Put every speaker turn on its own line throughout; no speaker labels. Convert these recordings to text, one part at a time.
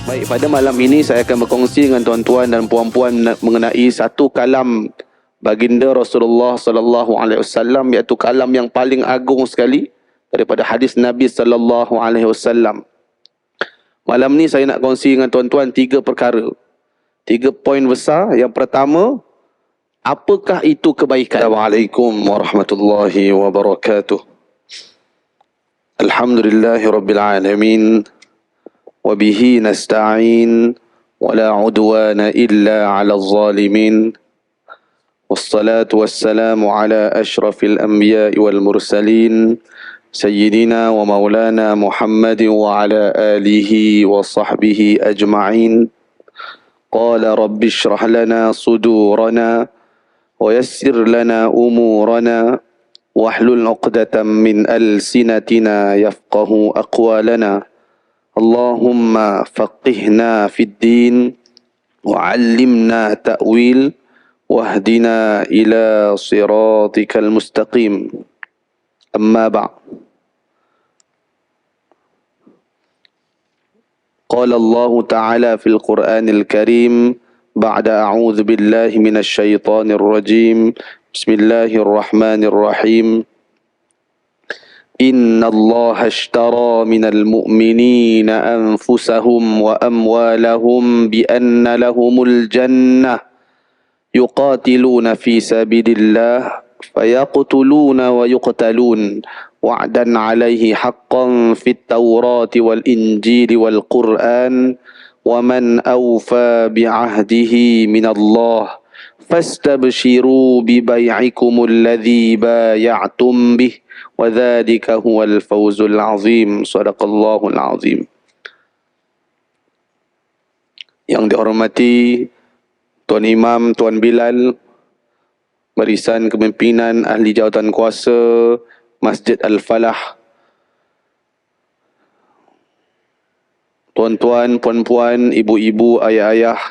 Baik, pada malam ini saya akan berkongsi dengan tuan-tuan dan puan-puan mengenai satu kalam baginda Rasulullah sallallahu alaihi wasallam, iaitu kalam yang paling agung sekali daripada hadis Nabi sallallahu alaihi wasallam. Malam ni saya nak kongsi dengan tuan-tuan 3 perkara. 3 poin besar. Yang pertama, apakah itu kebaikan? Assalamualaikum warahmatullahi wabarakatuh. Alhamdulillahirabbil alamin. وبه نستعين ولا عدوان إلا على الظالمين والصلاة والسلام على أشرف الأنبياء والمرسلين سيدنا ومولانا محمد وعلى آله وصحبه أجمعين. قال رب اشرح لنا صدورنا ويسر لنا أمورنا واحلل عقدة من ألسنتنا يفقه أقوالنا. اللهم فقهنا في الدين وعلمنا تأويل واهدنا إلى صراطك المستقيم. أما بعد، قال الله تعالى في القرآن الكريم بعد أعوذ بالله من الشيطان الرجيم بسم الله الرحمن الرحيم. إن الله اشترى من المؤمنين أنفسهم وأموالهم بأن لهم الجنة يقاتلون في سبيل الله فيقتلون ويقتلون وعدا عليه حقا في التوراة والإنجيل والقرآن ومن أوفى بعهده من الله فاستبشروا ببيعكم الذي بايعتم به وذلك هو الفوز العظيم. صدق الله العظيم. Yang dihormati Tuan Imam, Tuan Bilal, barisan kepimpinan ahli jawatan kuasa Masjid Al-Falah, tuan-tuan, puan-puan, ibu-ibu, ayah-ayah,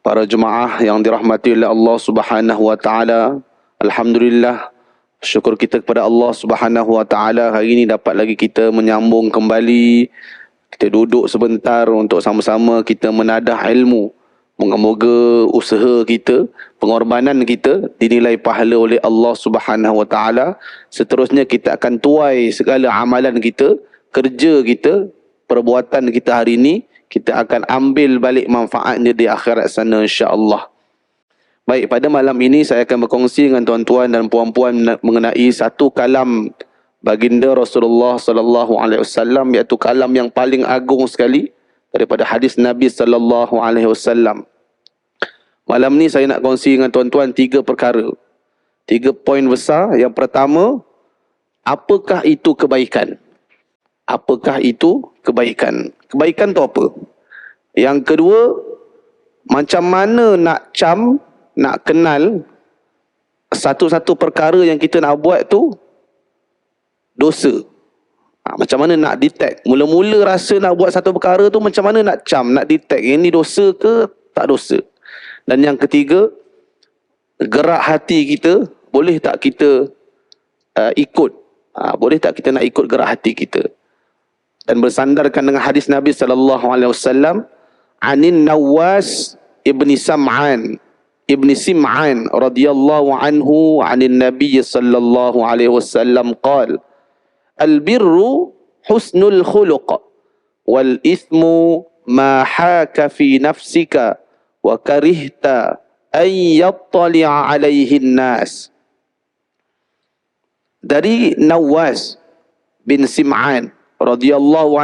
para jemaah yang dirahmati oleh Allah Subhanahu wa taala. Alhamdulillah, syukur kita kepada Allah Subhanahu wa taala, hari ini dapat lagi kita menyambung kembali. Kita duduk sebentar untuk sama-sama kita menadah ilmu. Moga-moga usaha kita, pengorbanan kita dinilai pahala oleh Allah Subhanahu wa taala. Seterusnya kita akan tuai segala amalan kita, kerja kita, perbuatan kita hari ini, kita akan ambil balik manfaatnya di akhirat sana, insya-Allah. Baik, pada malam ini saya akan berkongsi dengan tuan-tuan dan puan-puan mengenai satu kalam baginda Rasulullah sallallahu alaihi wasallam, iaitu kalam yang paling agung sekali daripada hadis Nabi sallallahu alaihi wasallam. Malam ni saya nak kongsi dengan tuan-tuan 3 perkara. 3 poin besar. Yang pertama, apakah itu kebaikan? Apakah itu kebaikan? Kebaikan tu apa? Yang kedua, macam mana nak kenal satu-satu perkara yang kita nak buat tu dosa. Macam mana nak detect? Mula-mula rasa nak buat satu perkara tu, macam mana nak detect ini dosa ke tak dosa? Dan yang ketiga, gerak hati kita, boleh tak kita ikut? Boleh tak kita nak ikut gerak hati kita? Dan bersandarkan dengan hadis Nabi sallallahu alaihi wasallam, anin Nawas ibni Sim'an radhiyallahu anhu anin Nabi sallallahu alaihi wasallam qala al-birru husnul khuluq wal ithmu ma haka fi nafsika wa karihta an yattali'a alaihi an-nas. Dari Nawas bin Sim'an radhiyallahu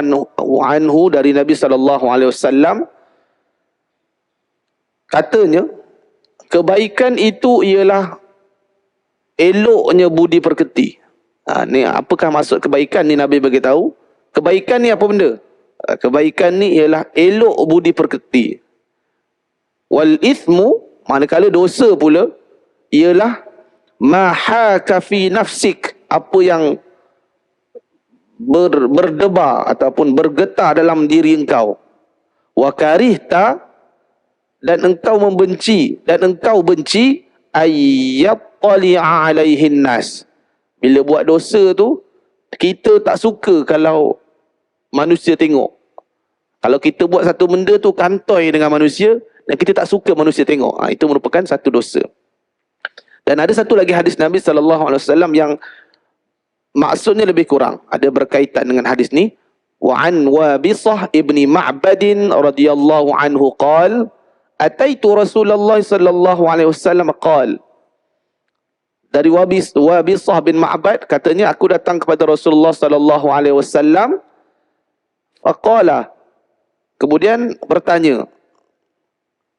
anhu dari Nabi sallallahu alaihi wasallam, katanya kebaikan itu ialah eloknya budi pekerti. Ni apakah maksud kebaikan ni? Nabi bagi tahu kebaikan ni apa benda? Kebaikan ni ialah elok budi pekerti. Wal ithmu, manakala dosa pula, ialah ma haka fi nafsik, apa yang berdebar ataupun bergetar dalam diri engkau. Wa karihta, dan engkau membenci, dan engkau benci ayyattali'a alaihin nas. Bila buat dosa tu, kita tak suka kalau manusia tengok. Kalau kita buat satu benda tu kantoi dengan manusia dan kita tak suka manusia tengok, itu merupakan satu dosa. Dan ada satu lagi hadis Nabi SAW yang maksudnya lebih kurang, ada berkaitan dengan hadis ni. Wa an Wabisah ibni Ma'badin radhiyallahu anhu qala ataitu Rasulullah sallallahu alaihi wasallam qala. Dari Wabisah bin Ma'bad katanya, aku datang kepada Rasulullah sallallahu alaihi wasallam, faqala, kemudian bertanya,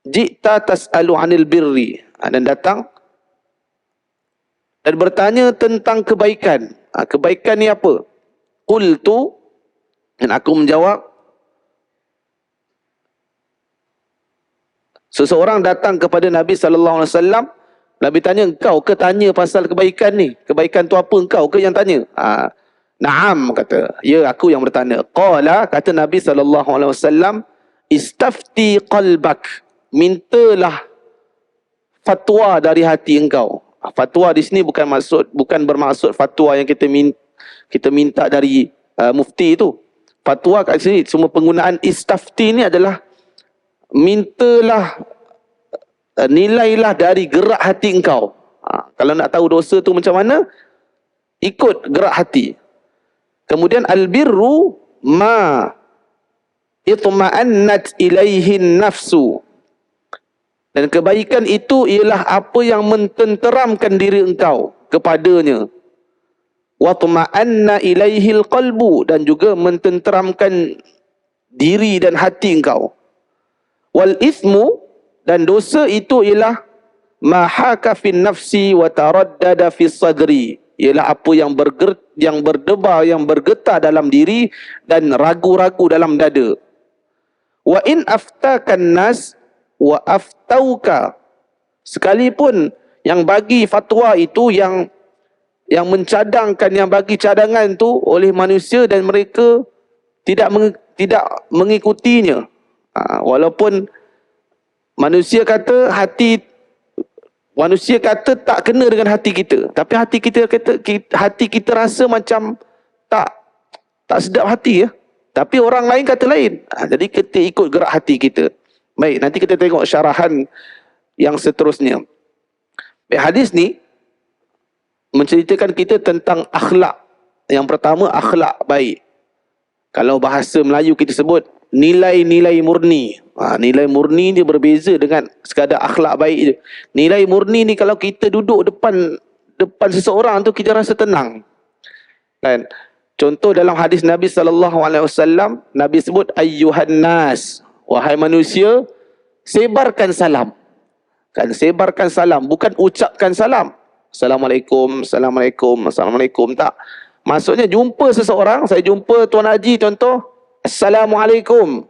ji'ta tas'alu 'anil birri, dan datang dan bertanya tentang kebaikan. Kebaikan ni apa? Qultu, dan aku menjawab, seseorang datang kepada Nabi sallallahu alaihi wasallam. Nabi tanya, engkau ke tanya pasal kebaikan ni? Kebaikan tu apa, engkau ke yang tanya? Naam, kata. Ya, aku yang bertanya. Qala, kata Nabi sallallahu alaihi wasallam, istafti qalbak, mintalah fatwa dari hati engkau. Fatwa di sini bukan bermaksud fatwa yang kita minta dari mufti itu. Fatwa kat sini, semua penggunaan istafti ni adalah mintalah, nilailah dari gerak hati engkau. Kalau nak tahu dosa tu macam mana, ikut gerak hati. Kemudian albirru ma itma'annat ilaihin nafsu, dan kebaikan itu ialah apa yang mententeramkan diri engkau kepadanya. Wa tuma'anna ilaihil qalbu, dan juga mententeramkan diri dan hati engkau. Wal ithmu, dan dosa itu ialah ma haka fin nafsi wa taraddada fis sadri, ialah apa yang berdebar, yang bergetar dalam diri dan ragu-ragu dalam dada. Wa in aftakan nas wa aftauka, sekalipun yang bagi fatwa itu, yang mencadangkan, yang bagi cadangan tu oleh manusia dan mereka tidak mengikutinya. Walaupun manusia kata tak kena dengan hati kita, tapi hati kita rasa macam tak sedap hati ya. Tapi orang lain kata lain. Jadi kita ikut gerak hati kita. Baik, nanti kita tengok syarahan yang seterusnya. Baik, hadis ni menceritakan kita tentang akhlak. Yang pertama, akhlak baik. Kalau bahasa Melayu kita sebut nilai-nilai murni. Nilai murni dia berbeza dengan sekadar akhlak baik je. Nilai murni ni kalau kita duduk depan seseorang tu, kita rasa tenang. Kan? Contoh dalam hadis Nabi SAW, Nabi sebut ayyuhan nas, wahai manusia, sebarkan salam. Kan, sebarkan salam, bukan ucapkan salam. Assalamualaikum, Assalamualaikum, Assalamualaikum, tak. Maksudnya jumpa seseorang, saya jumpa Tuan Haji contoh, Assalamualaikum.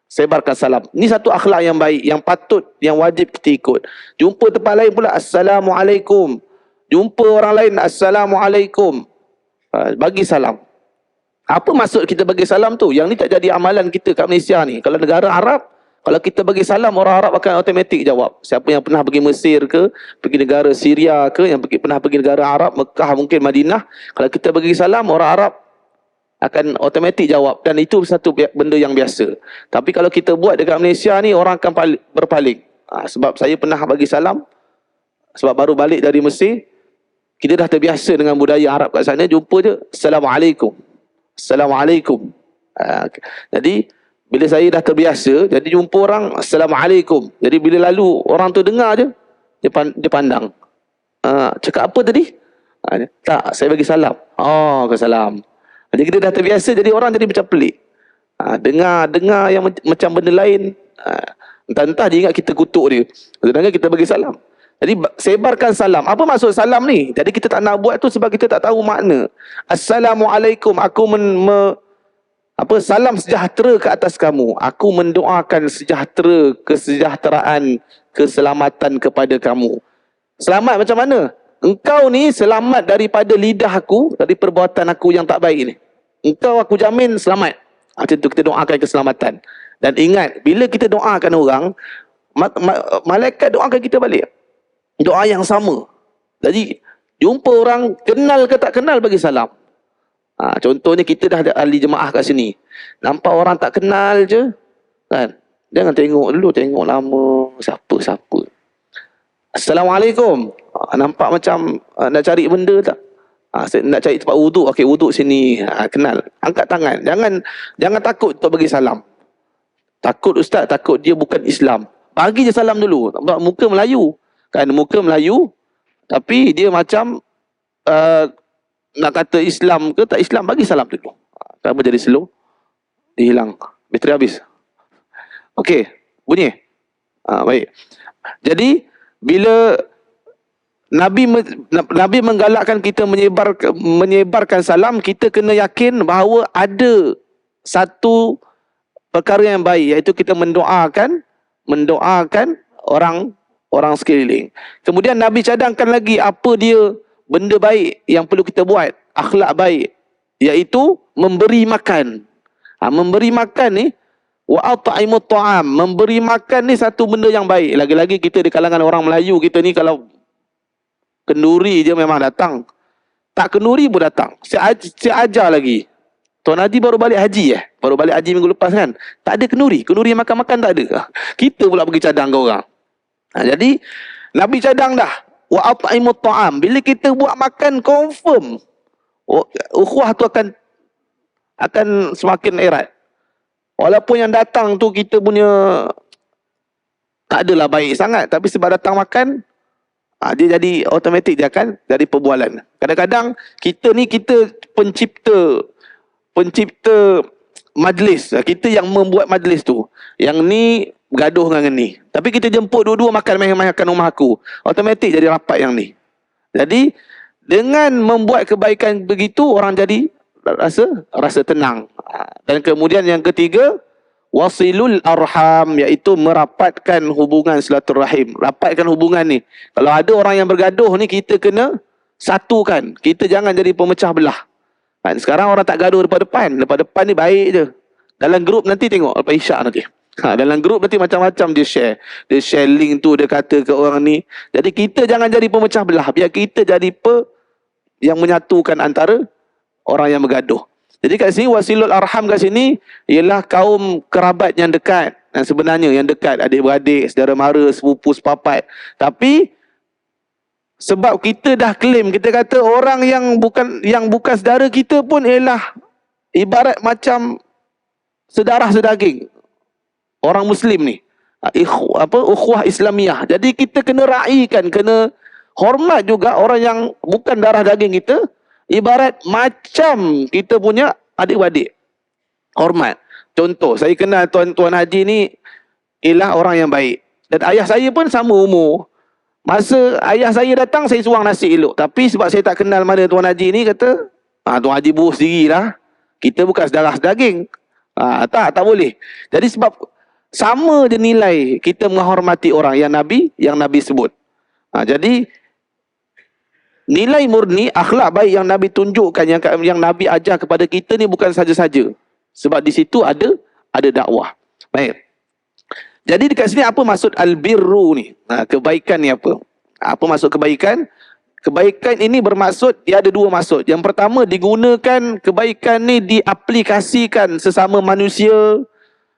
Sebarkan salam. Ini satu akhlak yang baik, yang patut, yang wajib kita ikut. Jumpa tempat lain pula, Assalamualaikum. Jumpa orang lain, Assalamualaikum. Bagi salam. Apa maksud kita bagi salam tu? Yang ni tak jadi amalan kita kat Malaysia ni. Kalau negara Arab, kalau kita bagi salam, orang Arab akan automatik jawab. Siapa yang pernah pergi Mesir ke, pergi negara Syria ke, yang pernah pergi negara Arab, Mekah mungkin, Madinah, kalau kita bagi salam, orang Arab akan automatik jawab. Dan itu satu benda yang biasa. Tapi kalau kita buat dekat Malaysia ni, orang akan berpaling. Sebab saya pernah bagi salam, sebab baru balik dari Mesir, kita dah terbiasa dengan budaya Arab kat sana, jumpa je, Assalamualaikum. Assalamualaikum. Jadi, bila saya dah terbiasa, jadi jumpa orang, Assalamualaikum. Jadi bila lalu, orang tu dengar je, dia pandang. Cakap apa tadi? Tak, saya bagi salam. Oh, ke salam. Jadi kita dah terbiasa, jadi orang jadi macam pelik. Dengar yang macam benda lain. Entah-entah dia ingat kita kutuk dia. Sedangkan kita bagi salam. Jadi sebarkan salam. Apa maksud salam ni? Jadi kita tak nak buat tu sebab kita tak tahu makna. Assalamualaikum. Aku salam sejahtera ke atas kamu. Aku mendoakan sejahtera, kesejahteraan, keselamatan kepada kamu. Selamat macam mana? Engkau ni selamat daripada lidah aku, dari perbuatan aku yang tak baik ni. Engkau aku jamin selamat. Macam tu kita doakan keselamatan. Dan ingat, bila kita doakan orang, malaikat doakan kita balik. Doa yang sama. Jadi, jumpa orang, kenal ke tak kenal, bagi salam. Contohnya kita dah ada ahli jemaah kat sini. Nampak orang tak kenal je, kan? Jangan tengok dulu, tengok lama. Siapa? Assalamualaikum. Nampak macam nak cari benda tak? Nak cari tempat wuduk. Okey, wuduk sini. Kenal. Angkat tangan. Jangan takut untuk bagi salam. Takut ustaz, takut dia bukan Islam. Bagi je salam dulu. Muka Melayu. Kan, muka Melayu. Tapi dia macam nak kata Islam ke tak Islam, bagi salam dulu. Kenapa jadi slow? Dia hilang. Bateri habis. Okey, bunyi. Baik. Jadi, bila Nabi menggalakkan kita menyebarkan salam, kita kena yakin bahawa ada satu perkara yang baik, iaitu kita mendoakan orang sekeliling. Kemudian Nabi cadangkan lagi apa dia benda baik yang perlu kita buat, akhlak baik, iaitu memberi makan. Memberi makan ni, wa at'imut ta'am, memberi makan ni satu benda yang baik. Lagi-lagi kita di kalangan orang Melayu, kita ni kalau kenduri je memang datang. Tak kenduri pun datang. Saya ajar lagi. Tuan Haji baru balik haji Baru balik haji minggu lepas kan. Tak ada kenduri. Kenduri makan-makan tak ada. Kita pula pergi cadang ke orang. Jadi Nabi cadang dah. Wa at'imut ta'am. Bila kita buat makan, confirm ukhuwah tu akan semakin erat. Walaupun yang datang tu kita punya tak adalah baik sangat, tapi sebab datang makan, dia jadi automatik, dia akan jadi perbualan. Kadang-kadang kita pencipta majlis. Kita yang membuat majlis tu. Yang ni bergaduh dengan ni. Tapi kita jemput dua-dua makan rumah aku. Automatik jadi rapat yang ni. Jadi dengan membuat kebaikan begitu, orang jadi rasa tenang. Dan kemudian yang ketiga, wasilul arham, iaitu merapatkan hubungan silaturahim. Rapatkan hubungan ni. Kalau ada orang yang bergaduh ni, kita kena satukan. Kita jangan jadi pemecah belah. Kan, sekarang orang tak gaduh depan-depan. Depan-depan ni baik je. Dalam grup nanti tengok lepas isyak nanti. Dalam grup nanti macam-macam dia share. Dia share link tu, dia kata ke orang ni. Jadi kita jangan jadi pemecah belah. Biar kita jadi yang menyatukan antara orang yang bergaduh. Jadi kat sini wasilul arham kat sini ialah kaum kerabat yang dekat. Dan sebenarnya yang dekat, adik-beradik, saudara mara, sepupu, sepapat. Tapi sebab kita dah claim, kita kata orang yang bukan saudara kita pun ialah ibarat macam sedarah sedaging. Orang Muslim ni. Ukhuwah Islamiyah. Jadi kita kena raikan, kena hormat juga orang yang bukan darah daging kita. Ibarat macam kita punya adik-beradik. Hormat. Contoh, saya kenal Tuan Haji ni ialah orang yang baik. Dan ayah saya pun sama umur. Masa ayah saya datang, saya suang nasi elok. Tapi sebab saya tak kenal mana Tuan Haji ni, kata, Tuan Haji buruk sendirilah. Kita bukan sedarah sedaging. Tak boleh. Jadi sebab sama je nilai kita menghormati orang yang Nabi sebut. Jadi nilai murni, akhlak baik yang Nabi tunjukkan, yang Nabi ajar kepada kita ni bukan saja-saja. Sebab di situ ada dakwah. Baik. Jadi dekat sini apa maksud al-birru ni? Kebaikan ni apa? Apa maksud kebaikan? Kebaikan ini bermaksud, dia ada dua maksud. Yang pertama, digunakan kebaikan ni diaplikasikan sesama manusia,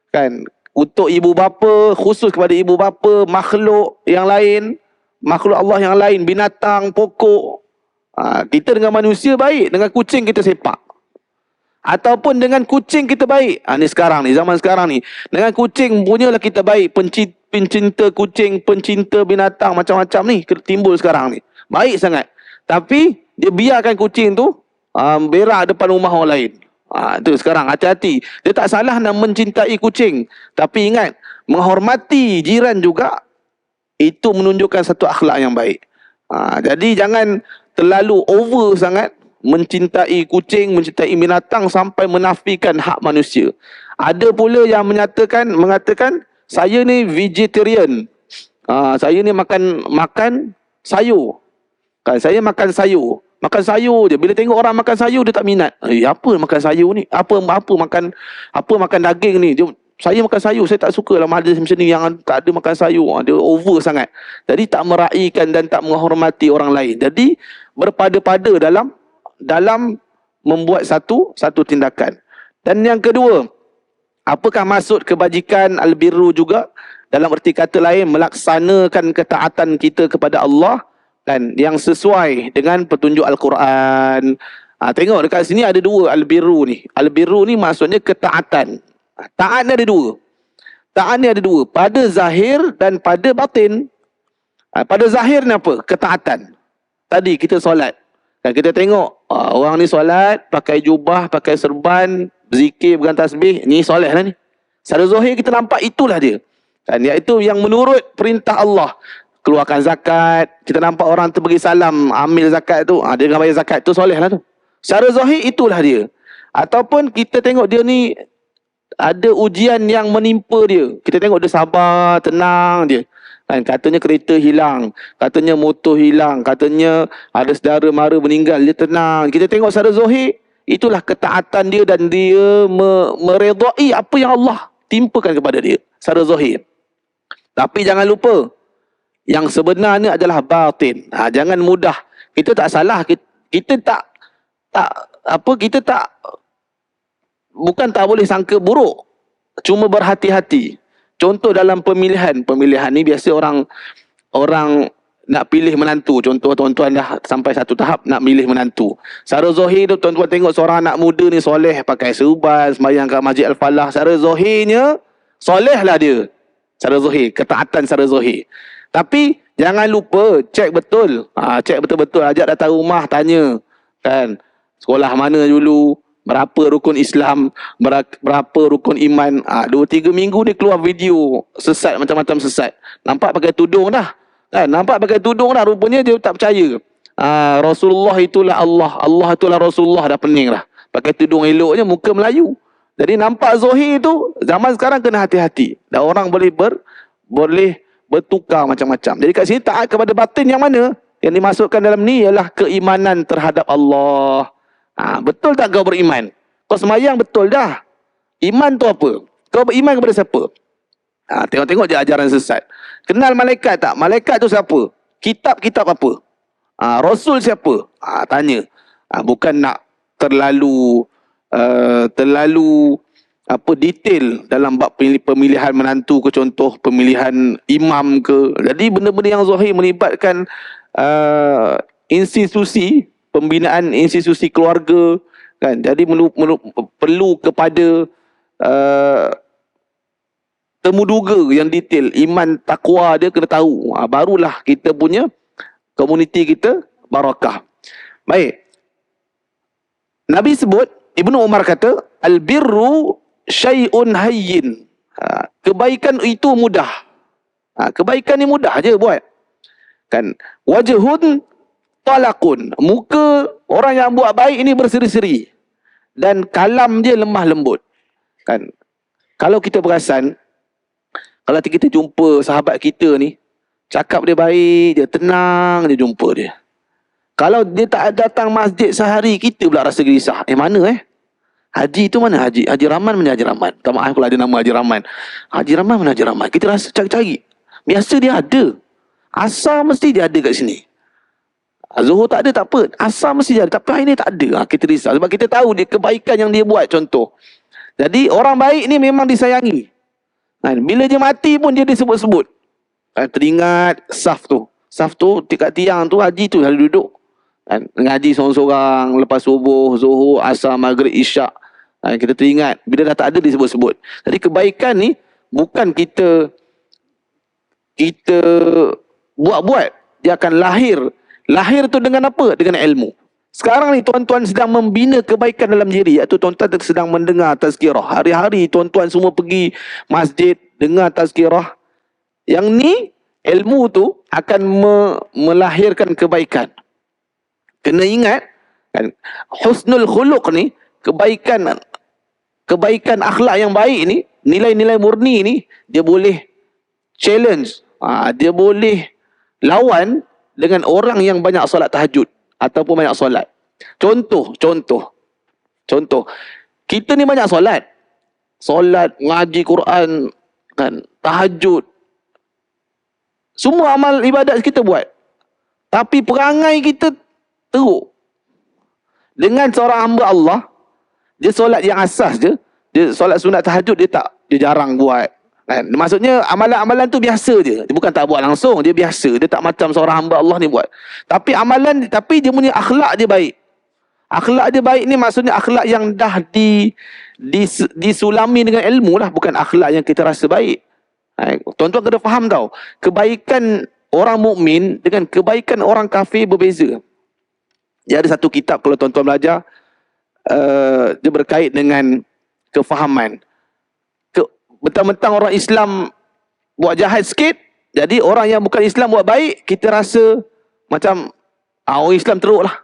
kan? Untuk ibu bapa, khusus kepada ibu bapa, makhluk yang lain, makhluk Allah yang lain, binatang, pokok. Kita dengan manusia baik, dengan kucing kita sepak. Ataupun dengan kucing kita baik. Ni sekarang ni, zaman sekarang ni. Dengan kucing punyalah kita baik. Pencinta kucing, pencinta binatang, macam-macam ni timbul sekarang ni. Baik sangat. Tapi dia biarkan kucing tu berak depan rumah orang lain. Itu sekarang, hati-hati. Dia tak salah nak mencintai kucing. Tapi ingat, menghormati jiran juga, itu menunjukkan satu akhlak yang baik. Jadi jangan terlalu over sangat mencintai kucing, mencintai binatang sampai menafikan hak manusia. Ada pula yang mengatakan saya ni vegetarian. Saya ni makan sayur. Kan, saya makan sayur. Makan sayur je. Bila tengok orang makan sayur, dia tak minat. Apa makan sayur ni? Apa makan daging ni? Saya makan sayur, saya tak suka lah majlis macam ni yang tak ada makan sayur. Dia over sangat. Jadi tak meraihkan dan tak menghormati orang lain. Jadi berpada-pada dalam membuat satu tindakan. Dan yang kedua, apakah maksud kebajikan al-birru juga? Dalam erti kata lain, melaksanakan ketaatan kita kepada Allah kan, yang sesuai dengan petunjuk Al-Quran. Tengok dekat sini ada dua al-birru ni. Al-birru ni maksudnya ketaatan. Taat ni ada dua. Taat ni ada dua, pada zahir dan pada batin. Pada zahir ni apa? Ketaatan. Tadi kita solat. Dan kita tengok orang ni solat, pakai jubah, pakai serban, berzikir, pegang tasbih, ni solat lah ni. Secara zahir kita nampak itulah dia. Dan iaitu yang menurut perintah Allah. Keluarkan zakat, kita nampak orang tu bagi salam, ambil zakat tu, dia dengan bayar zakat tu, soleh lah tu. Secara zahir itulah dia. Ataupun kita tengok dia ni ada ujian yang menimpa dia. Kita tengok dia sabar, tenang dia. Kan, katanya kereta hilang, katanya motor hilang, katanya ada saudara mara meninggal, dia tenang. Kita tengok secara zahir, itulah ketaatan dia dan dia meredai apa yang Allah timpakan kepada dia secara zahir. Tapi jangan lupa, yang sebenarnya adalah batin. Jangan mudah. Kita tak salah, kita bukan tak boleh sangka buruk. Cuma berhati-hati. Contoh dalam pemilihan ni biasa orang nak pilih menantu. Contoh tuan-tuan dah sampai satu tahap nak pilih menantu. Secara zahir tu tuan-tuan tengok seorang anak muda ni soleh, pakai serban, sembahyang kat Masjid Al-Falah. Secara zahirnya soleh lah dia. Secara zahir, ketaatan secara zahir. Tapi jangan lupa cek betul. Cek betul-betul, ajak datang rumah tanya kan, sekolah mana dulu, berapa rukun Islam, berapa rukun iman. 2-3 minggu dia keluar video sesat, macam-macam sesat. Nampak pakai tudung dah. Kan, nampak pakai tudung dah, rupanya dia tak percaya. Rasulullah itulah Allah, Allah itulah Rasulullah, dah pening dah. Pakai tudung eloknya, muka Melayu. Jadi nampak zahir tu, zaman sekarang kena hati-hati. Dan orang boleh bertukar macam-macam. Jadi kat sini taat kepada batin yang mana? Yang dimasukkan dalam ni ialah keimanan terhadap Allah. Betul tak kau beriman? Kau semayang betul dah. Iman tu apa? Kau beriman kepada siapa? Tengok-tengok je ajaran sesat. Kenal malaikat tak? Malaikat tu siapa? Kitab-kitab apa? Rasul siapa? Tanya. Bukan nak terlalu detail dalam bab pemilihan menantu ke, contoh pemilihan imam ke. Jadi benda-benda yang zahir melibatkan institusi, pembinaan institusi keluarga kan. Jadi perlu kepada temuduga yang detail, iman takwa dia kena tahu. Barulah kita punya komuniti kita barakah. Baik. Nabi sebut, Ibnu Umar kata, al-birru syai'un hayyin. Kebaikan itu mudah. Kebaikan ni mudah je buat. Kan, wajhun talaqun. Muka orang yang buat baik ini berseri-seri. Dan kalam dia lemah lembut. Kan, kalau kita perasan, kalau kita jumpa sahabat kita ni, cakap dia baik, dia tenang, dia jumpa dia. Kalau dia tak datang masjid sehari, kita pula rasa gelisah. Mana Haji tu mana Haji? Haji Rahman mana Haji Rahman? Tak maaf kalau ada nama Haji Rahman. Haji Rahman mana Haji Rahman? Kita rasa cari-cari. Biasa dia ada. Asal mesti dia ada kat sini. Zuhur tak ada tak apa. Asal mesti dia ada. Tapi hari ni tak ada. Kita risau. Sebab kita tahu dia kebaikan yang dia buat, contoh. Jadi orang baik ni memang disayangi. Bila dia mati pun dia disebut-sebut. Teringat saf tu. Saf tu, dekat tiang tu, Haji tu selalu duduk. Ngaji seorang-seorang, lepas subuh, zuhur, asar, maghrib, isyak. Kita teringat. Bila dah tak ada, disebut-sebut. Jadi kebaikan ni bukan kita buat-buat. Dia akan lahir. Lahir tu dengan apa? Dengan ilmu. Sekarang ni tuan-tuan sedang membina kebaikan dalam diri. Iaitu tuan-tuan sedang mendengar tazkirah. Hari-hari tuan-tuan semua pergi masjid, dengar tazkirah. Yang ni, ilmu tu akan melahirkan kebaikan. Kena ingat, kan, husnul khuluq ni, kebaikan akhlak yang baik ni, nilai-nilai murni ni, dia boleh challenge, dia boleh lawan dengan orang yang banyak solat tahajud ataupun banyak solat. Contoh, kita ni banyak solat, ngaji Quran, kan, tahajud, semua amal ibadat kita buat. Tapi perangai kita teruk. Dengan seorang hamba Allah, dia solat yang asas je, dia solat sunat tahajud dia jarang buat. Kan? Maksudnya amalan-amalan tu biasa je. Dia bukan tak buat langsung, dia biasa. Dia tak macam seorang hamba Allah ni buat. Tapi dia punya akhlak dia baik. Akhlak dia baik ni maksudnya akhlak yang dah disulami dengan ilmu lah, bukan akhlak yang kita rasa baik. Tuan-tuan kena faham tau, kebaikan orang mukmin dengan kebaikan orang kafir berbeza. Dia ada satu kitab kalau tuan-tuan belajar, dia berkait dengan kefahaman. Mentang-mentang orang Islam buat jahat sikit, jadi orang yang bukan Islam buat baik, kita rasa macam orang Islam teruk lah.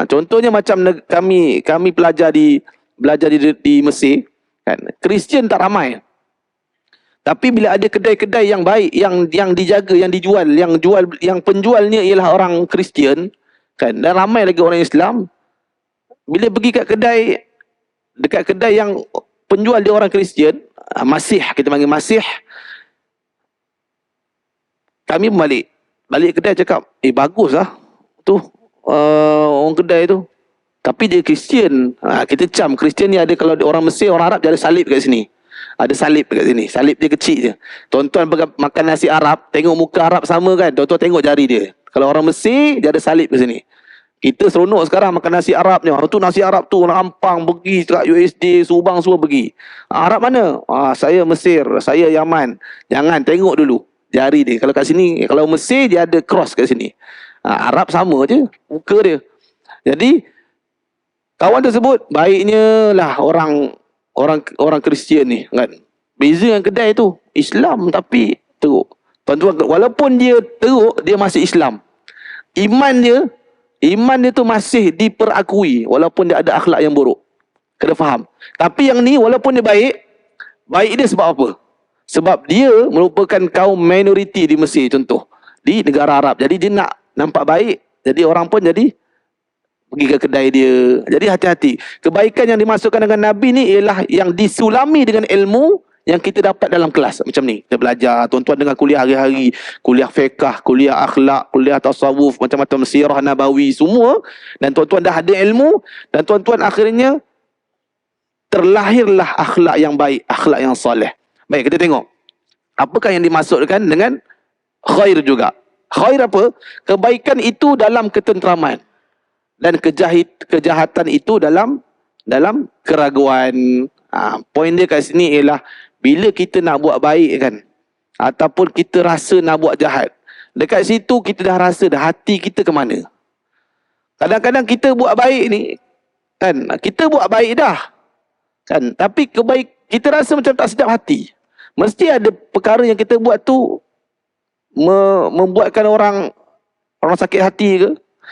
Contohnya macam kami belajar di Mesir, kan, Kristian tak ramai. Tapi bila ada kedai-kedai yang baik, yang dijaga, yang dijual, yang penjualnya ialah orang Kristian, kan, dan ramai lagi orang Islam, bila pergi dekat kedai yang penjual dia orang Kristian, Masih, kita panggil Masih, kami balik kedai cakap, bagus lah tu orang kedai tu, tapi dia Kristian. Kita cam Kristian ni ada, kalau orang Mesir, orang Arab dia ada salib kat sini. Ada salib kat sini. Salib dia kecil je. Tuan-tuan makan nasi Arab, tengok muka Arab sama kan, tuan-tuan tengok jari dia. Kalau orang Mesir, dia ada salib kat sini. Kita seronok sekarang makan nasi Arab ni. Tu nasi Arab tu nak Ampang pergi dekat USD, Subang semua pergi. Arab mana? Saya Mesir, saya Yaman. Jangan, tengok dulu jari dia. Kalau kat sini, kalau Mesir dia ada cross kat sini. Arab sama je muka dia. Jadi kawan tersebut baiknya lah orang Kristian ni, kan. Beza dengan kedai tu Islam tapi teruk. Tuan-tuan, walaupun dia teruk, dia masih Islam. Iman dia tu masih diperakui walaupun dia ada akhlak yang buruk. Kena faham. Tapi yang ni walaupun dia baik dia sebab apa? Sebab dia merupakan kaum minoriti di Mesir, contoh, di negara Arab. Jadi dia nak nampak baik, jadi orang pun jadi pergi ke kedai dia. Jadi hati-hati. Kebaikan yang dimasukkan dengan Nabi ni ialah yang disulami dengan ilmu yang kita dapat dalam kelas. Macam ni, kita belajar. Tuan-tuan dengan kuliah hari-hari, kuliah fiqh, kuliah akhlak, kuliah tasawuf, macam-macam sirah nabawi, semua. Dan tuan-tuan dah ada ilmu, dan tuan-tuan akhirnya terlahirlah akhlak yang baik, akhlak yang soleh. Baik, kita tengok apakah yang dimasukkan dengan khair juga. Khair apa? Kebaikan itu dalam ketenteraman, dan kejahatan itu dalam keraguan. Poin dia kat sini ialah bila kita nak buat baik kan, ataupun kita rasa nak buat jahat, dekat situ kita dah rasa dah hati kita ke mana. Kadang-kadang kita buat baik ni kan, kita buat baik dah kan, tapi kita rasa macam tak sedap hati. Mesti ada perkara yang kita buat tu membuatkan orang sakit hati ke.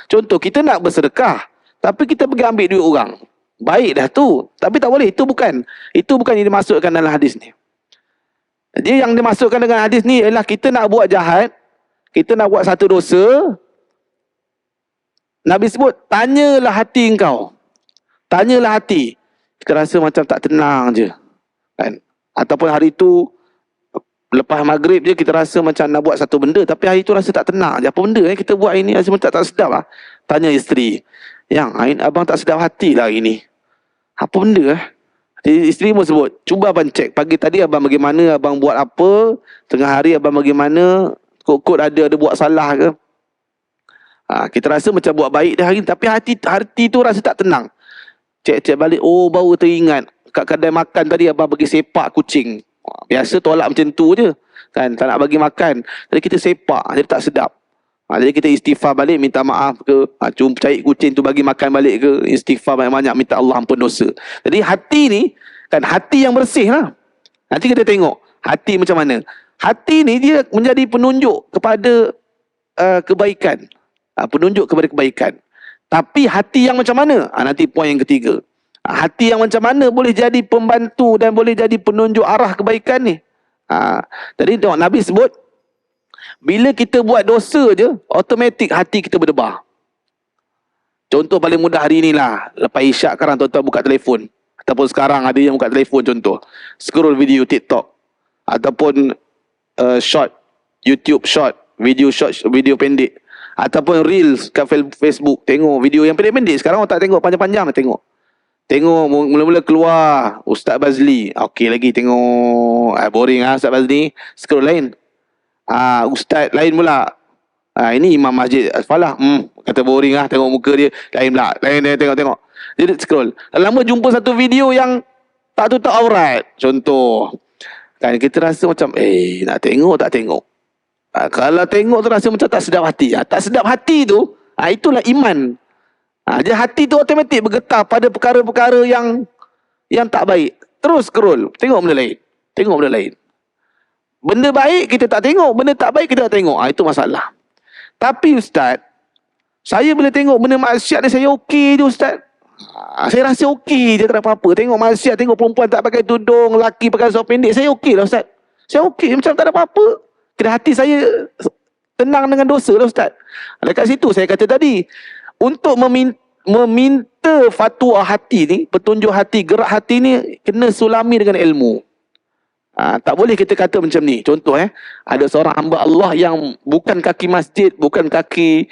Contoh, kita nak bersedekah, tapi kita pergi ambil duit orang. Baik dah tu, tapi tak boleh. Itu bukan yang dimasukkan dalam hadis ni. Dia yang dimasukkan dengan hadis ni ialah kita nak buat jahat, kita nak buat satu dosa. Nabi sebut, tanyalah hati engkau. Tanyalah hati. Kita rasa macam tak tenang je, kan? Ataupun hari tu lepas maghrib je kita rasa macam nak buat satu benda, tapi hari tu rasa tak tenang je. Apa benda kita buat ini rasa macam tak sedap lah. Tanya isteri, yang abang tak sedap hati lah hari ni. Apa benda Isteri pun sebut, cuba abang cek pagi tadi abang bagaimana, abang buat apa, tengah hari abang bagaimana, kot-kot ada buat salah ke. Kita rasa macam buat baik dah hari ni, tapi hati tu rasa tak tenang. Cek-cek balik, baru teringat kat kedai makan tadi abang bagi sepak kucing. Biasa tolak macam tu je kan, tak nak bagi makan, jadi kita sepak, jadi tak sedap. Jadi kita istighfar balik, minta maaf ke, cuma cari kucing tu bagi makan balik ke, istighfar banyak-banyak, minta Allah ampun dosa. Jadi hati ni kan, hati yang bersih lah. Nanti kita tengok hati macam mana. Hati ni dia menjadi penunjuk kepada kebaikan, penunjuk kepada kebaikan. Tapi hati yang macam mana? Nanti poin yang ketiga. Hati yang macam mana boleh jadi pembantu dan boleh jadi penunjuk arah kebaikan ni. Jadi tengok, Nabi sebut, bila kita buat dosa je, automatik hati kita berdebar. Contoh paling mudah hari ni lah, lepas isyak sekarang tuan-tuan buka telefon, ataupun sekarang ada yang buka telefon, contoh scroll video TikTok, ataupun short YouTube short, video pendek. Ataupun reels kat Facebook. Tengok video yang pendek-pendek. Sekarang orang tak tengok panjang-panjang lah tengok. Tengok mula-mula keluar Ustaz Bazli. Okey lagi tengok. Boring lah Ustaz Bazli. Scroll lain. Ustaz lain pula. Ini Imam Masjid Falah. Kata boring lah tengok muka dia. Lain pula. Lain tengok. Jadi scroll. Lama jumpa satu video yang tak tutup aurat. Contoh. Kan kita rasa macam nak tengok tak tengok. Kalau tengok tu rasa macam tak sedap hati. Tak sedap hati tu, itulah iman. Jadi hati tu automatik bergetar pada perkara-perkara yang tak baik. Terus scroll, tengok benda lain. Benda baik kita tak tengok, benda tak baik kita tak tengok. Itu masalah. Tapi Ustaz, saya boleh tengok benda maksiat ni saya okey je Ustaz. Saya rasa okey je, tak ada apa-apa. Tengok maksiat, tengok perempuan tak pakai tudung, lelaki pakai seluar pendek, saya okey lah Ustaz. Saya okey, macam tak ada apa-apa. Kena hati saya tenang dengan dosa lah Ustaz. Dekat situ saya kata tadi, untuk meminta fatwa hati ni, petunjuk hati, gerak hati ni, kena sulami dengan ilmu. Tak boleh kita kata macam ni. Contoh ada seorang hamba Allah yang bukan kaki masjid, bukan kaki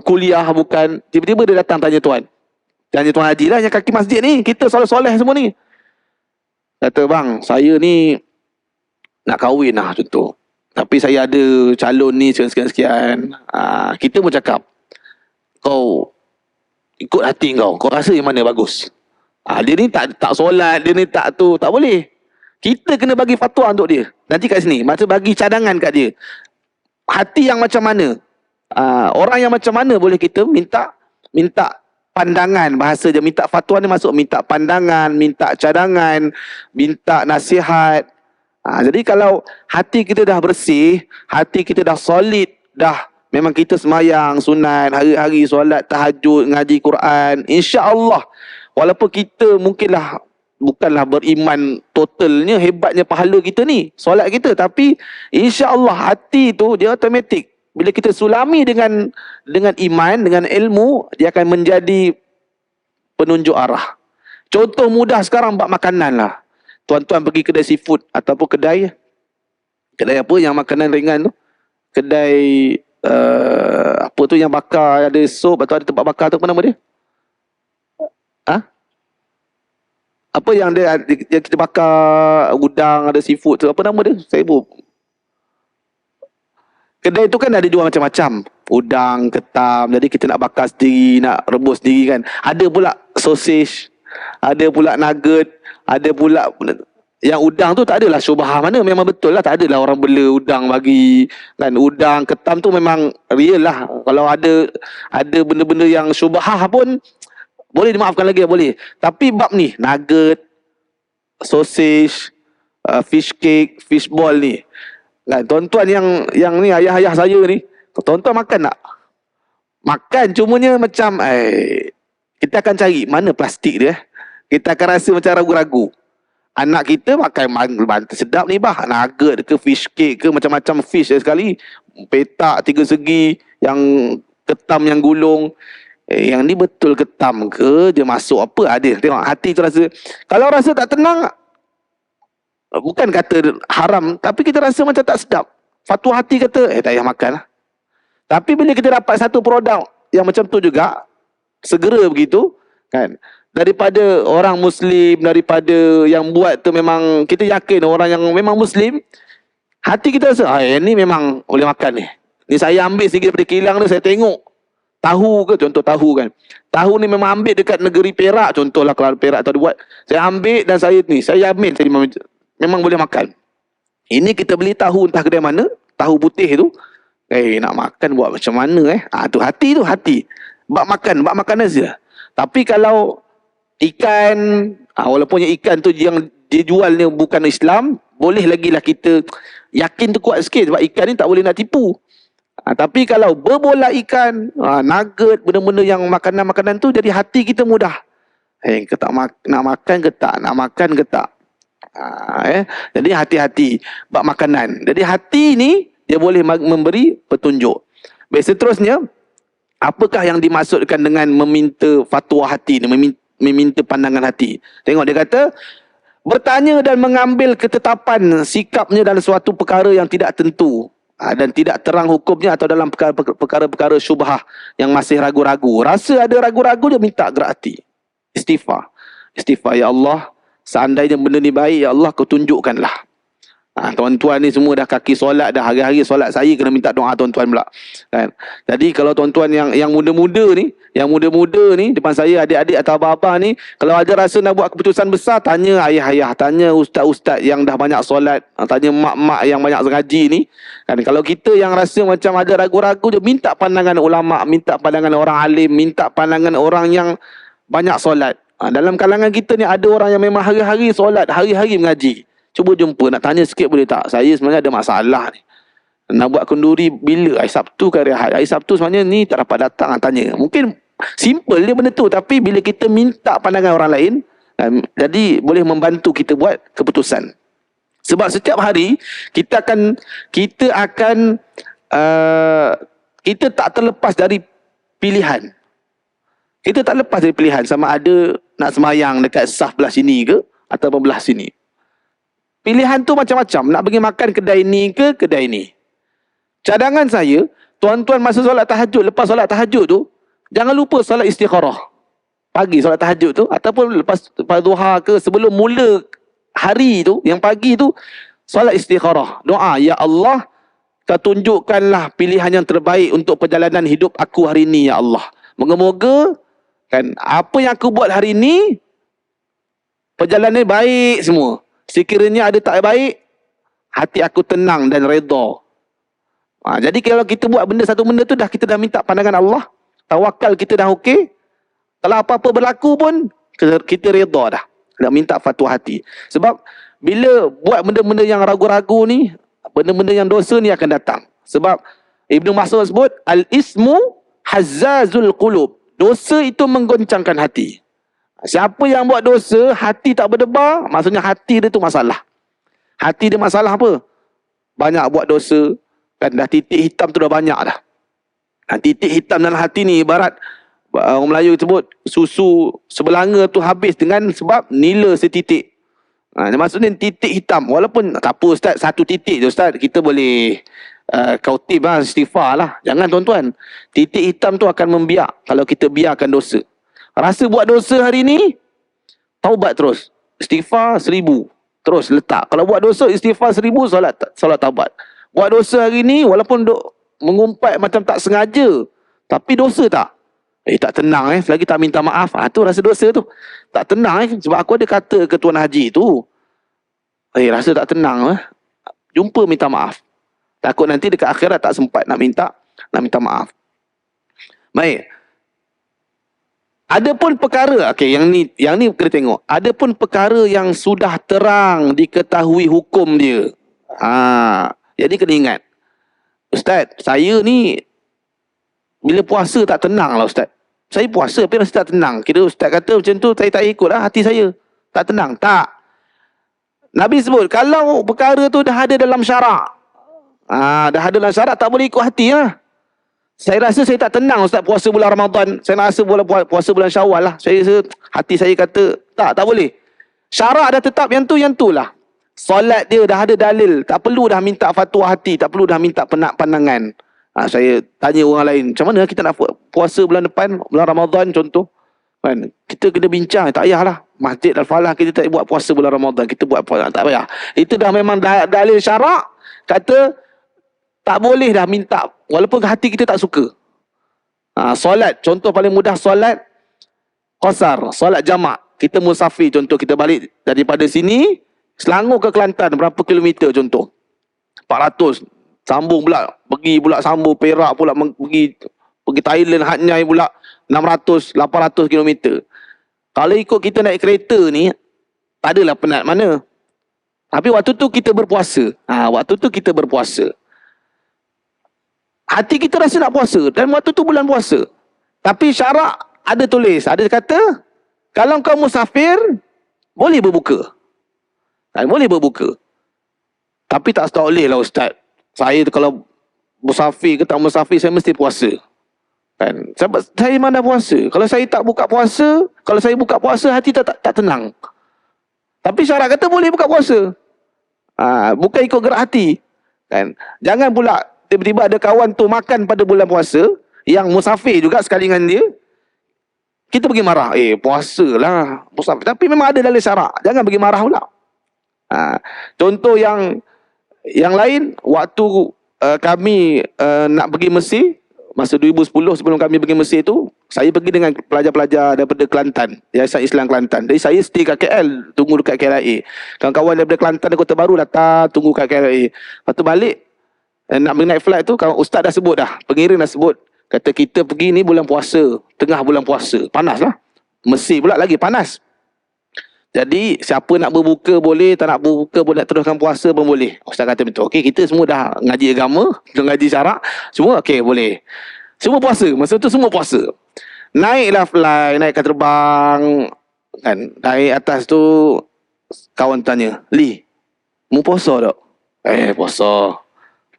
kuliah, bukan. Tiba-tiba dia datang tanya Tuan Haji lah yang kaki masjid ni, kita soleh-soleh semua ni. Kata bang, saya ni nak kahwin lah contoh. Tapi saya ada calon ni sekian-sekian. Kita pun cakap, kau ikut hati kau rasa yang mana bagus. Dia ni tak solat, dia ni tak tu, tak boleh. Kita kena bagi fatwa untuk dia. Nanti kat sini, macam bagi cadangan kat dia. Hati yang macam mana? Orang yang macam mana boleh kita minta pandangan, bahasa dia minta fatwa ni masuk minta pandangan, minta cadangan, minta nasihat. Jadi kalau hati kita dah bersih, hati kita dah solid, dah memang kita semayang, sunat, hari-hari solat, tahajud, ngaji Quran, insya-Allah walaupun kita bukanlah beriman totalnya, hebatnya pahala kita ni, solat kita, tapi insya-Allah hati tu dia automatik. Bila kita sulami dengan iman, dengan ilmu, dia akan menjadi penunjuk arah. Contoh mudah sekarang bab makanan lah. Tuan-tuan pergi kedai seafood ataupun kedai apa yang makanan ringan tu, kedai apa tu yang bakar, ada sup atau ada tempat bakar tu, apa nama dia? Apa yang kita bakar udang, ada seafood tu, apa nama dia? Saya pun. Kedai tu kan ada jual macam-macam. Udang, ketam, jadi kita nak bakar sendiri, nak rebus sendiri kan. Ada pula sausage, ada pula nugget, ada pula yang udang tu tak adalah syubhah mana, memang betul lah, tak adalah orang bela udang bagi kan. Udang, ketam tu memang real lah. Kalau ada benda-benda yang syubhah pun boleh dimaafkan lagi, boleh. Tapi bab ni nugget, sausage, fish cake, fish ball ni kan, tuan-tuan yang ni ayah-ayah saya ni, tuan-tuan makan tak? Makan, cumanya macam kita akan cari mana plastik dia. Kita akan rasa macam ragu-ragu. Anak kita makan sedap ni bah, nugget ke fish cake ke, macam-macam fish sekali, petak 3 segi, yang ketam yang gulung. Yang ni betul ketam ke, dia masuk apa, ada. Tengok hati tu rasa. Kalau rasa tak tenang, bukan kata haram, tapi kita rasa macam tak sedap. Fatwa hati kata tak payah makan lah. Tapi bila kita dapat satu produk yang macam tu juga, segera begitu kan, daripada orang Muslim, daripada yang buat tu memang kita yakin orang yang memang Muslim, hati kita rasa ni memang boleh makan ni. Ni saya ambil sikit daripada kilang ni, saya tengok tahu ke, contoh tahu kan, tahu ni memang ambil dekat negeri Perak, contohlah kalau Perak tu buat, saya ambil dan saya ambil, saya memang boleh makan. Ini kita beli tahu entah kedai mana, tahu putih tu, nak makan buat macam mana tu hati. Bab makanan saja. Tapi kalau ikan, walaupun yang ikan tu yang dia jual ni bukan Islam, boleh lagi lah kita yakin tu kuat sikit, sebab ikan ni tak boleh nak tipu. Tapi kalau berbola ikan, nugget, benda-benda yang makanan-makanan tu, jadi hati kita mudah. Nak makan ke tak? Nak makan ke tak? Jadi hati-hati bab makanan. Jadi hati ni dia boleh memberi petunjuk. Baik, seterusnya, apakah yang dimaksudkan dengan meminta fatwa hati ni, meminta pandangan hati? Tengok dia kata, bertanya dan mengambil ketetapan sikapnya dalam suatu perkara yang tidak tentu. Dan tidak terang hukumnya, atau dalam perkara-perkara syubhah yang masih ragu-ragu, rasa ada ragu-ragu, dia minta gerak hati. Istighfar. Istighfar, ya Allah, seandainya benda ni baik, ya Allah, kau tunjukkanlah. Tuan-tuan ni semua dah kaki solat dah, hari-hari solat saya kena minta doa tuan-tuan pula. Kan? Jadi kalau tuan-tuan yang muda-muda ni, depan saya, adik-adik atau abah-abah ni, kalau ada rasa nak buat keputusan besar, tanya ayah-ayah, tanya ustaz-ustaz yang dah banyak solat, tanya mak-mak yang banyak ngaji ni. Kan? Kalau kita yang rasa macam ada ragu-ragu, dia minta pandangan ulama, minta pandangan orang alim, minta pandangan orang yang banyak solat. Dalam kalangan kita ni ada orang yang memang hari-hari solat, hari-hari mengaji. Cuba jumpa, nak tanya sikit boleh tak? Saya sebenarnya ada masalah ni. Nak buat kenduri bila? Hari Sabtu ke hari Ahad? Hari Sabtu sebenarnya ni tak dapat datang, tanya. Mungkin simple dia benda tu, tapi bila kita minta pandangan orang lain, jadi boleh membantu kita buat keputusan. Sebab setiap hari kita tak terlepas dari pilihan. Kita tak lepas dari pilihan, sama ada nak semayang dekat saf belah sini ke atau belah sini. Pilihan tu macam-macam. Nak pergi makan kedai ni ke kedai ni. Cadangan saya, tuan-tuan masa solat tahajud, lepas solat tahajud tu, jangan lupa solat istikharah. Pagi solat tahajud tu, ataupun lepas duha ke, sebelum mula hari tu, yang pagi tu, solat istikharah. Doa, ya Allah, kau tunjukkanlah pilihan yang terbaik untuk perjalanan hidup aku hari ni, ya Allah. Moga-moga, kan, apa yang aku buat hari ni, perjalanan baik semua. Sekiranya ada tak baik, hati aku tenang dan redha. Jadi kalau kita buat satu benda tu, kita dah minta pandangan Allah, tawakal kita dah okey. Kalau apa-apa berlaku pun, kita redha dah. Dah minta fatwa hati. Sebab bila buat benda-benda yang ragu-ragu ni, benda-benda yang dosa ni akan datang. Sebab Ibnu Mas'ud sebut, al-ismu hazzazul qulub. Dosa itu menggoncangkan hati. Siapa yang buat dosa, hati tak berdebar, maksudnya hati dia tu masalah. Hati dia masalah apa? Banyak buat dosa, kan dah titik hitam tu dah banyak dah. Titik hitam dalam hati ni ibarat orang Melayu sebut susu sebelanga tu habis dengan sebab nila setitik. Maksudnya titik hitam. Walaupun tak apa ustaz, satu titik je ustaz, kita boleh kautib lah, istighfar lah. Jangan tuan-tuan. Titik hitam tu akan membiak kalau kita biarkan dosa. Rasa buat dosa hari ni, taubat terus. Istighfar 1000. Terus letak. Kalau buat dosa, istighfar 1000, solat taubat. Buat dosa hari ni, walaupun duk mengumpat macam tak sengaja, tapi dosa tak? Tak tenang selagi tak minta maaf. Tu rasa dosa tu. Tak tenang sebab aku ada kata ke Tuan Haji tu. Rasa tak tenang jumpa minta maaf. Takut nanti dekat akhirat tak sempat nak minta maaf. Baik. Ada pun perkara, yang ni kena tengok. Ada pun perkara yang sudah terang diketahui hukum dia. Jadi kena ingat. Ustaz, saya ni bila puasa tak tenang lah ustaz. Saya puasa tapi rasa tak tenang. Kira ustaz kata macam tu, saya tak ikut lah hati saya. Tak tenang. Tak. Nabi sebut, kalau perkara tu dah ada dalam syarak. Dah ada dalam syarak, tak boleh ikut hati lah. Saya rasa saya tak tenang ustaz puasa bulan Ramadan. Saya nak rasa puasa bulan Syawal lah. Hati saya kata, tak boleh. Syarak dah tetap yang tu lah. Solat dia dah ada dalil. Tak perlu dah minta fatwa hati. Tak perlu dah minta pandangan. Saya tanya orang lain, macam mana kita nak puasa bulan depan, bulan Ramadan contoh. Kan? Kita kena bincang, tak payahlah. Masjid Al-Falah kita tak buat puasa bulan Ramadan. Kita buat puasa, tak payah. Itu dah memang dalil syarak. Kata, tak boleh dah minta, walaupun hati kita tak suka. Solat, contoh paling mudah solat qasar, solat jamak. Kita musafir contoh, kita balik daripada sini, Selangor ke Kelantan, berapa kilometer contoh? 400, sambung pula, pergi pula sambung Perak pula, pergi Thailand, Hatnyai pula, 600, 800 kilometer. Kalau ikut kita naik kereta ni, tak adalah penat mana. Tapi waktu tu kita berpuasa. Hati kita rasa nak puasa. Dan waktu tu bulan puasa. Tapi syarak ada tulis. Ada kata, kalau kau musafir, boleh berbuka. Boleh berbuka. Tapi tak boleh lah ustaz. Saya kalau musafir ke tak musafir, saya mesti puasa. Kan? Sebab saya mana puasa. Kalau saya tak buka puasa, kalau saya buka puasa, hati tak tenang. Tapi syarak kata boleh buka puasa. Bukan ikut gerak hati. Kan? Jangan pula tiba-tiba ada kawan tu makan pada bulan puasa, yang musafir juga sekali dengan dia, kita pergi marah. Puasa lah. Musafir. Tapi memang ada dalam syarak. Jangan pergi marah pula. Contoh yang lain, waktu kami nak pergi Mesir, masa 2010 sebelum kami pergi Mesir tu, saya pergi dengan pelajar-pelajar daripada Kelantan, Yayasan Islam Kelantan. Jadi saya stay kat KL, tunggu dekat KLIA. Kawan-kawan daripada Kelantan dan Kota Baru datang, tunggu kat KLIA. Lepas tu balik, nak pergi naik flight tu, ustaz dah sebut dah, pengiring dah sebut, kata kita pergi ni bulan puasa, tengah bulan puasa, panas lah. Mesir pula lagi panas. Jadi siapa nak berbuka boleh, tak nak berbuka boleh, nak teruskan puasa pun boleh. Ustaz kata betul. Okey, kita semua dah ngaji agama, dah ngaji syarak, semua okey boleh. Semua puasa, masa tu semua puasa. Naiklah fly, naik kat terbang, kan, naik atas tu, kawan tanya, Li, mu puasa tak? Puasa.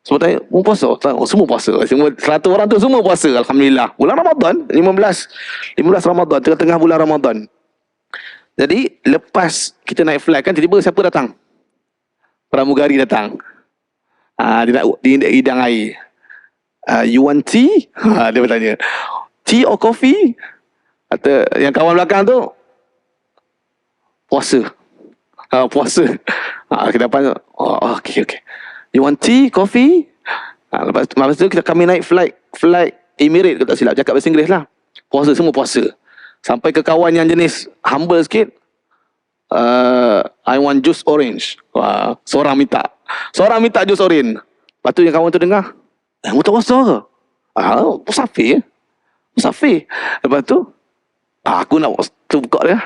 Semua tanya, mu puasa? Semua puasa. Semua 100 orang tu semua puasa, alhamdulillah. Bulan Ramadan, 15 Ramadan, tengah-tengah bulan Ramadan. Jadi lepas kita naik flight kan, tiba-tiba siapa datang? Pramugari datang. Dia nak hidang air. You want tea? Dia bertanya, tea or coffee? Kata yang kawan belakang tu, puasa. Puasa. Kita dapat, okay. You want tea, coffee? Lepas tu kami naik flight Emirates, kalau tak silap, cakap bahasa Inggeris lah. Puasa, semua puasa. Sampai ke kawan yang jenis humble sikit, I want juice orange. Seorang minta juice orange. Lepas tu yang kawan tu dengar, mu tak puasa ke? Musafir. Lepas tu, aku nak tu buka dia,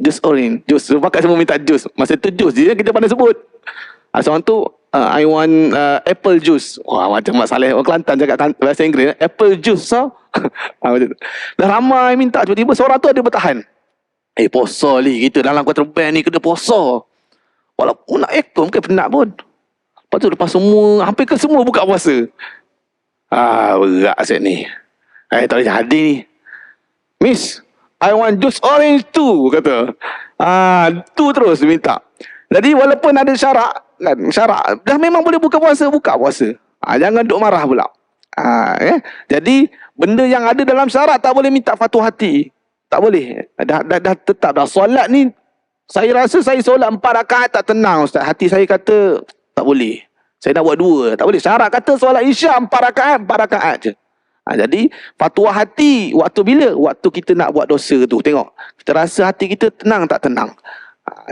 juice orange, juice. Pakai semua minta juice. Masa tu juice je kita pandai sebut. Seorang tu, I want apple juice. Macam Mak Saleh orang Kelantan cakap bahasa Inggeris, apple juice. Dah ramai minta, tiba-tiba seorang tu ada bertahan. Puasa ni, kita dalam kuarter band ni kena puasa. Walaupun nak ekor, mungkin penat pun. Lepas tu lepas semua, hampir ke semua buka puasa. Berat asyik ni. Tak boleh jadi ni. Miss, I want juice orange tu, kata. Tu terus minta. Jadi walaupun ada syarak, kan, syarak, dah memang boleh buka puasa. Jangan duk marah pula. Jadi benda yang ada dalam syarak tak boleh minta fatwa hati. Tak boleh. Dah tetap dah. Solat ni, saya rasa saya solat 4 rakaat tak tenang, Ustaz. Hati saya kata tak boleh. Saya nak buat 2. Tak boleh. Syarak kata solat Isyak 4 rakaat je. Jadi fatwa hati waktu bila? Waktu kita nak buat dosa tu. Tengok, kita rasa hati kita tenang tak tenang.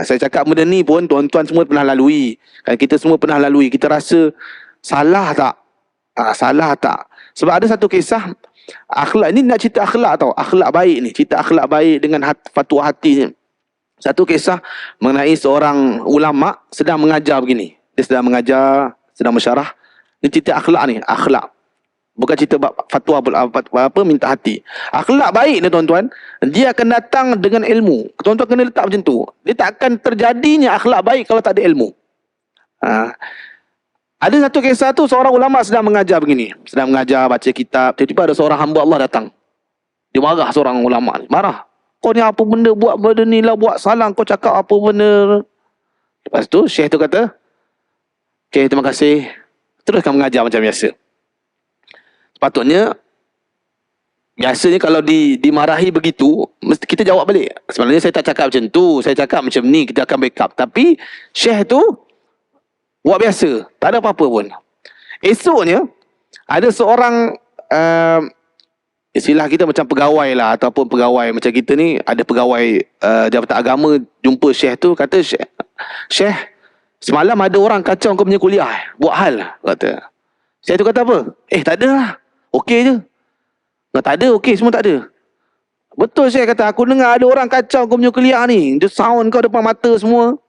Saya cakap benda ni pun tuan-tuan semua pernah lalui. Kan, kita semua pernah lalui. Kita rasa salah tak? Salah tak? Sebab ada satu kisah akhlak ni, nak cerita akhlak tau. Akhlak baik ni, cerita akhlak baik dengan fatwa hati ni. Satu kisah mengenai seorang ulama sedang mengajar begini. Dia sedang mengajar, sedang mensyarah. Ni cerita akhlak ni, akhlak. Bukan cerita fatwa apa minta hati. Akhlak baik ni tuan-tuan, dia akan datang dengan ilmu. Tuan-tuan kena letak macam tu. Dia tak akan terjadinya akhlak baik kalau tak ada ilmu. Ada satu kisah tu, seorang ulama sedang mengajar begini. Sedang mengajar, baca kitab. Tiba-tiba ada seorang hamba Allah datang. Dia marah, seorang ulama ni. Marah. Kau ni apa benda, buat benda ni lah, buat salah. Kau cakap apa benda. Lepas tu, syekh tu kata, okay, terima kasih. Teruskan mengajar macam biasa. Sepatutnya, biasanya kalau dimarahi begitu, mesti kita jawab balik. Sebenarnya saya tak cakap macam tu. Saya cakap macam ni, kita akan backup. Tapi, syekh tu buat biasa. Tak ada apa-apa pun. Esoknya, ada seorang, istilah kita macam pegawai lah, ataupun pegawai macam kita ni, ada pegawai Jabatan Agama, jumpa syekh tu, kata, Syekh, semalam ada orang kacau kau punya kuliah. Buat hal, kata. Syekh tu kata apa? Tak ada lah. Okey je. Tak ada, okey, semua tak ada. Betul, Syekh kata, aku dengar ada orang kacau kau punya kuliah ni. Dia sound kau depan mata semua.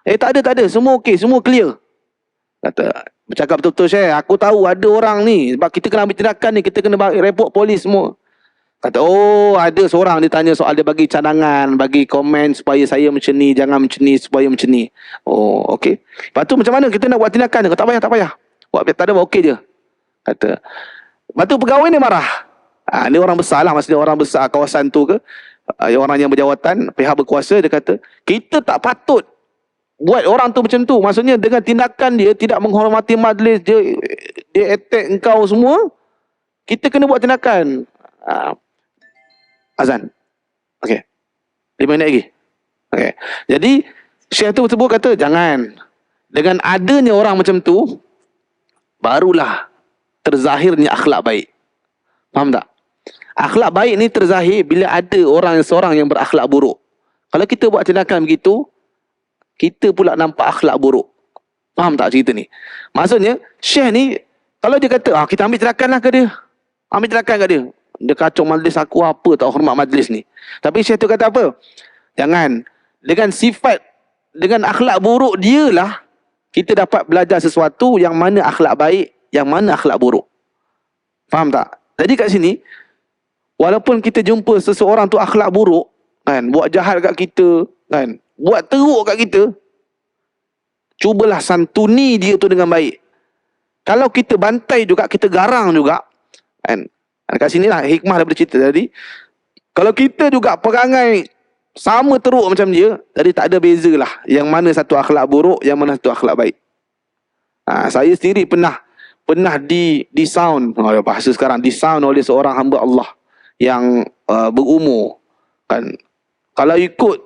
Tak ada. Semua okey, semua clear. Kata, bercakap betul-betul, Syekh. Aku tahu ada orang ni. Sebab kita kena ambil tindakan ni. Kita kena report polis semua. Kata, ada seorang dia tanya soal, dia bagi cadangan, bagi komen supaya saya macam ni, jangan macam ni, supaya macam ni. Okey. Lepas tu macam mana kita nak buat tindakan? Kata, tak payah. Buat tak ada, buat okey je. Kata. Lepas tu pegawai ni marah. Ni orang besar lah, maksudnya orang besar kawasan tu ke, orang yang berjawatan, pihak berkuasa, dia kata, kita tak patut buat orang tu macam tu, maksudnya dengan tindakan dia tidak menghormati majlis, dia attack engkau semua, kita kena buat tindakan. Azan. Okey. 5 minit lagi. Okey. Jadi Syekh tu tersebut kata jangan. Dengan adanya orang macam tu, barulah terzahirnya akhlak baik. Faham tak? Akhlak baik ni terzahir bila ada seorang yang berakhlak buruk. Kalau kita buat tindakan begitu, kita pula nampak akhlak buruk. Faham tak cerita ni? Maksudnya, Syekh ni, kalau dia kata, kita ambil tindakan lah ke dia. Ambil tindakan ke dia. Dia kacau majlis aku apa, tak hormat majlis ni. Tapi Syekh tu kata apa? Jangan. Dengan sifat, dengan akhlak buruk dia lah, kita dapat belajar sesuatu yang mana akhlak baik, yang mana akhlak buruk. Faham tak? Jadi kat sini, walaupun kita jumpa seseorang tu akhlak buruk, kan, buat jahat kat kita, kan, buat teruk kat kita, cubalah santuni dia tu dengan baik. Kalau kita bantai juga, kita garang juga, kan, kat sini lah hikmah daripada cerita tadi. Kalau kita juga perangai sama teruk macam dia, jadi tak ada beza lah yang mana satu akhlak buruk, yang mana satu akhlak baik. Saya sendiri pernah di sound, bahasa sekarang, di sound oleh seorang hamba Allah yang berumur, kan. Kalau ikut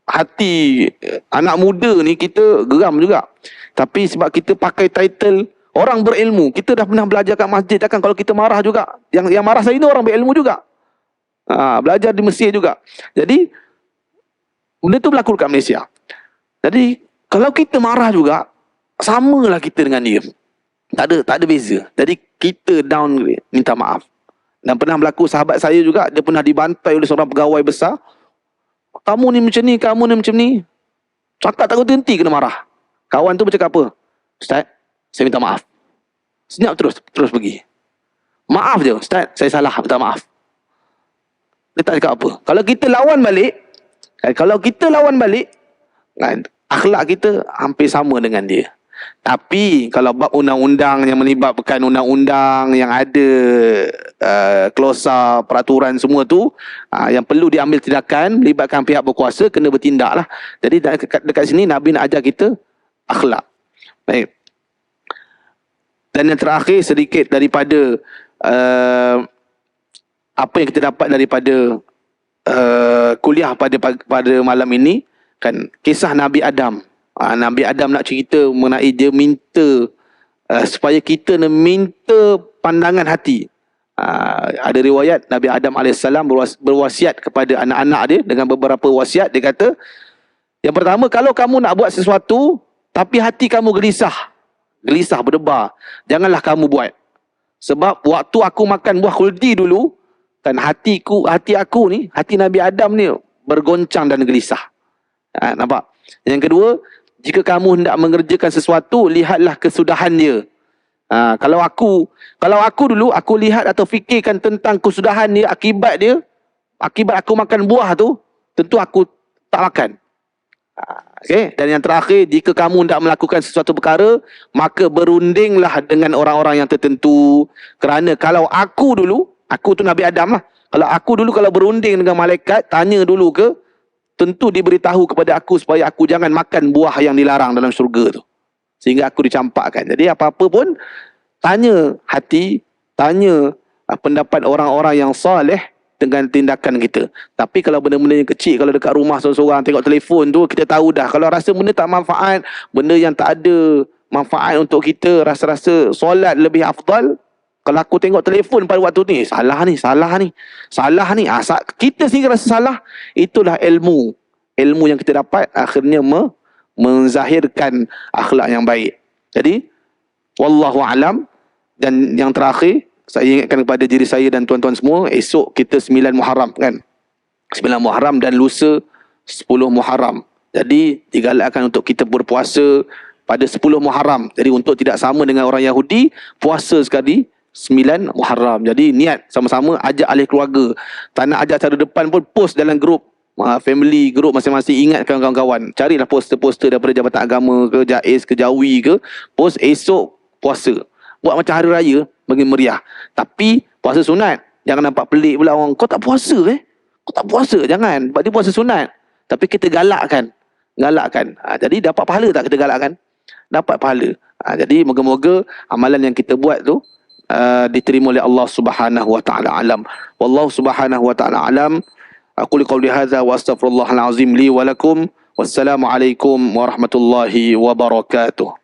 hati anak muda ni, kita geram juga. Tapi sebab kita pakai title orang berilmu, kita dah pernah belajar kat masjid, kan, kalau kita marah juga, yang marah saya ni orang berilmu juga, belajar di Mesir juga. Jadi benda tu berlaku kat Malaysia. Jadi kalau kita marah juga, samalah kita dengan dia, tak ada beza. Jadi kita downgrade, minta maaf. Dan pernah berlaku sahabat saya juga, dia pernah dibantai oleh seorang pegawai besar. Kamu ni macam ni, kamu ni macam ni. Cakap tak berhenti, kena marah. Kawan tu bercakap apa? Ustaz, saya minta maaf. Senyap terus pergi. Maaf je, Ustaz, saya salah, minta maaf. Dia tak cakap apa. Kalau kita lawan balik, kan, akhlak kita hampir sama dengan dia. Tapi kalau bab undang-undang yang melibatkan undang-undang yang ada klausa peraturan semua tu, yang perlu diambil tindakan, melibatkan pihak berkuasa, kena bertindak lah. Jadi dekat sini Nabi nak ajar kita akhlak. Baik. Dan yang terakhir, sedikit daripada apa yang kita dapat daripada kuliah pada malam ini, kan, kisah Nabi Adam. Nabi Adam nak cerita mengenai dia minta supaya kita minta pandangan hati. Ada riwayat Nabi Adam AS berwasiat kepada anak-anak dia dengan beberapa wasiat. Dia kata, yang pertama, kalau kamu nak buat sesuatu tapi hati kamu gelisah berdebar, janganlah kamu buat. Sebab waktu aku makan buah khuldi dulu, kan, hati aku ni, hati Nabi Adam ni bergoncang dan gelisah. Nampak? Yang kedua, jika kamu hendak mengerjakan sesuatu, lihatlah kesudahan dia. Kalau aku dulu, aku lihat atau fikirkan tentang kesudahan dia, akibat aku makan buah tu, tentu aku tak makan. Okay? Dan yang terakhir, jika kamu hendak melakukan sesuatu perkara, maka berundinglah dengan orang-orang yang tertentu. Kerana kalau aku tu Nabi Adam lah, kalau berunding dengan malaikat, tanya dulu ke, tentu diberitahu kepada aku supaya aku jangan makan buah yang dilarang dalam syurga tu, sehingga aku dicampakkan. Jadi apa-apa pun, tanya hati, tanya pendapat orang-orang yang soleh dengan tindakan kita. Tapi kalau benda-benda yang kecil, kalau dekat rumah seorang-seorang tengok telefon tu, kita tahu dah. Kalau rasa benda tak manfaat, benda yang tak ada manfaat untuk kita, rasa-rasa solat lebih afdal, kalau aku tengok telefon pada waktu ni, salah ni. Kita sendiri rasa salah. Itulah ilmu yang kita dapat, akhirnya menzahirkan akhlak yang baik. Jadi wallahu alam. Dan yang terakhir, saya ingatkan kepada diri saya dan tuan-tuan semua, esok kita 9 Muharram, kan, 9 Muharram dan lusa 10 Muharram. Jadi digalakkan untuk kita berpuasa pada 10 Muharram. Jadi untuk tidak sama dengan orang Yahudi, puasa sekali 9 Muharram. Jadi niat sama-sama, ajak ahli keluarga. Tak nak ajak cara depan pun, post dalam grup family, grup masing-masing. Ingatkan kawan-kawan, carilah poster-poster daripada Jabatan Agama ke, JAIS ke, Jawi ke, post esok puasa. Buat macam hari raya, bagi meriah. Tapi puasa sunat. Jangan nampak pelik pula orang, kau tak puasa Kau tak puasa, jangan. Sebab dia puasa sunat. Tapi kita galakkan. galakkan. Jadi dapat pahala tak kita galakkan? Dapat pahala. Jadi moga-moga amalan yang kita buat tu diterima oleh Allah Subhanahu wa taala. Alam. Wallahu Subhanahu wa taala alam. Aku qouli hadza wa astaghfirullahal azim li wa lakum. Wassalamualaikum warahmatullahi wabarakatuh.